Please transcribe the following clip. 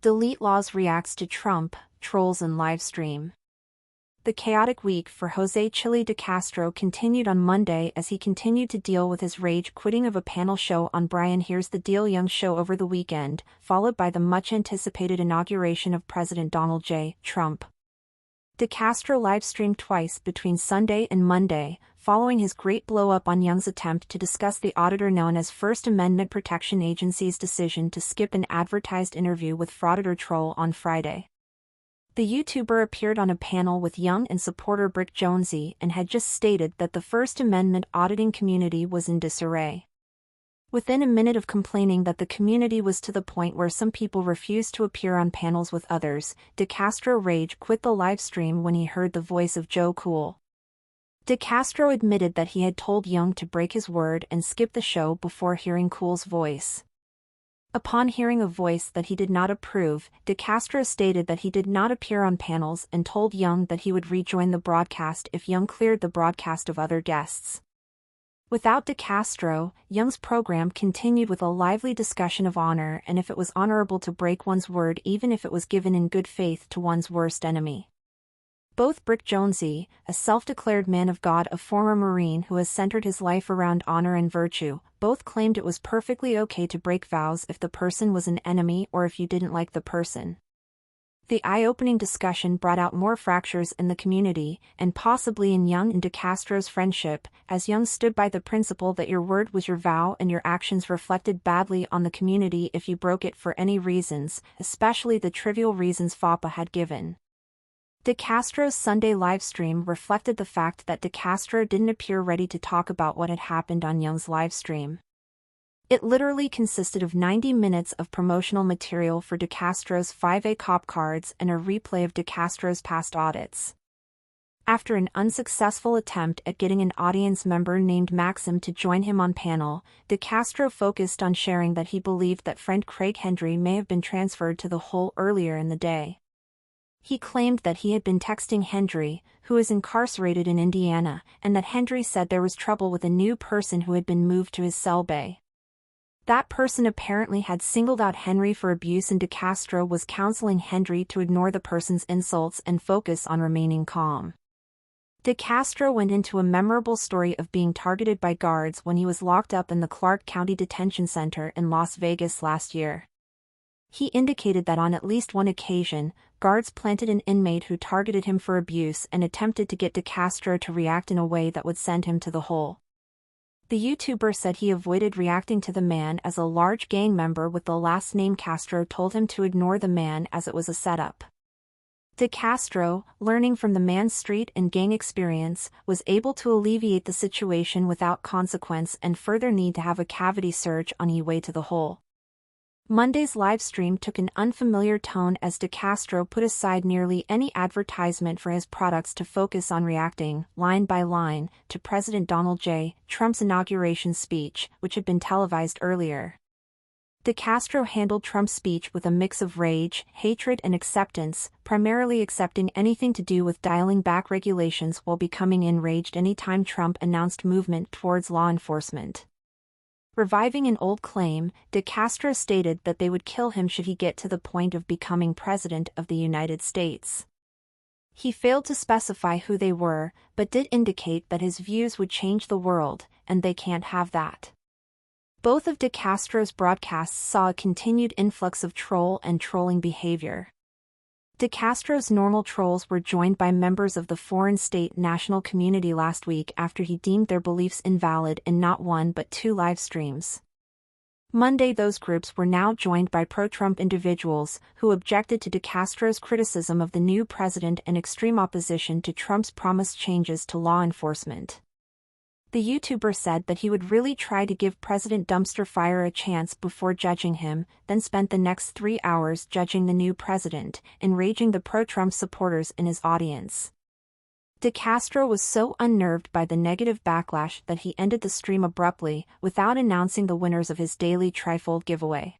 DeleteLawZ reacts to Trump, trolls and Livestream. The chaotic week for Chille DeCastro continued on Monday as he continued to deal with his rage-quitting of a panel show on Brian Here's the Deal Young show over the weekend, followed by the much-anticipated inauguration of President Donald J. Trump. DeCastro livestreamed twice between Sunday and Monday, following his great blow-up on Young's attempt to discuss the auditor known as First Amendment Protection Agency's decision to skip an advertised interview with frauditor troll on Friday. The YouTuber appeared on a panel with Young and supporter Brick Jonesy and had just stated that the First Amendment auditing community was in disarray. Within a minute of complaining that the community was to the point where some people refused to appear on panels with others, DeCastro rage quit the live stream when he heard the voice of Joe Cool. DeCastro admitted that he had told Young to break his word and skip the show before hearing Cool's voice. Upon hearing a voice that he did not approve, DeCastro stated that he did not appear on panels and told Young that he would rejoin the broadcast if Young cleared the broadcast of other guests. Without DeCastro, Young's program continued with a lively discussion of honor and if it was honorable to break one's word even if it was given in good faith to one's worst enemy. Both Brick Jonesy, a self-declared man of God, a former Marine who has centered his life around honor and virtue, both claimed it was perfectly okay to break vows if the person was an enemy or if you didn't like the person. The eye-opening discussion brought out more fractures in the community, and possibly in Young and DeCastro's friendship, as Young stood by the principle that your word was your vow and your actions reflected badly on the community if you broke it for any reasons, especially the trivial reasons FAPA had given. DeCastro's Sunday livestream reflected the fact that DeCastro didn't appear ready to talk about what had happened on Young's livestream. It literally consisted of 90 minutes of promotional material for DeCastro's 5A cop cards and a replay of DeCastro's past audits. After an unsuccessful attempt at getting an audience member named Maxim to join him on panel, DeCastro focused on sharing that he believed that friend Craig Hendry may have been transferred to the hole earlier in the day. He claimed that he had been texting Hendry, who is incarcerated in Indiana, and that Hendry said there was trouble with a new person who had been moved to his cell bay. That person apparently had singled out Henry for abuse and DeCastro was counseling Hendry to ignore the person's insults and focus on remaining calm. DeCastro went into a memorable story of being targeted by guards when he was locked up in the Clark County Detention Center in Las Vegas last year. He indicated that on at least one occasion, guards planted an inmate who targeted him for abuse and attempted to get DeCastro to react in a way that would send him to the hole. The YouTuber said he avoided reacting to the man as a large gang member with the last name Castro told him to ignore the man as it was a setup. DeCastro, learning from the man's street and gang experience, was able to alleviate the situation without consequence and further need to have a cavity search on his way to the hole. Monday's livestream took an unfamiliar tone as DeCastro put aside nearly any advertisement for his products to focus on reacting, line by line, to President Donald J. Trump's inauguration speech, which had been televised earlier. DeCastro handled Trump's speech with a mix of rage, hatred and acceptance, primarily accepting anything to do with dialing back regulations while becoming enraged anytime Trump announced movement towards law enforcement. Reviving an old claim, DeCastro stated that they would kill him should he get to the point of becoming President of the United States. He failed to specify who they were, but did indicate that his views would change the world, and they can't have that. Both of DeCastro's broadcasts saw a continued influx of troll and trolling behavior. DeCastro's normal trolls were joined by members of the foreign state national community last week after he deemed their beliefs invalid in not one but two live streams. Monday those groups were now joined by pro-Trump individuals who objected to DeCastro's criticism of the new president and extreme opposition to Trump's promised changes to law enforcement. The YouTuber said that he would really try to give President Dumpster Fire a chance before judging him, then spent the next 3 hours judging the new president, enraging the pro-Trump supporters in his audience. DeCastro was so unnerved by the negative backlash that he ended the stream abruptly, without announcing the winners of his daily trifold giveaway.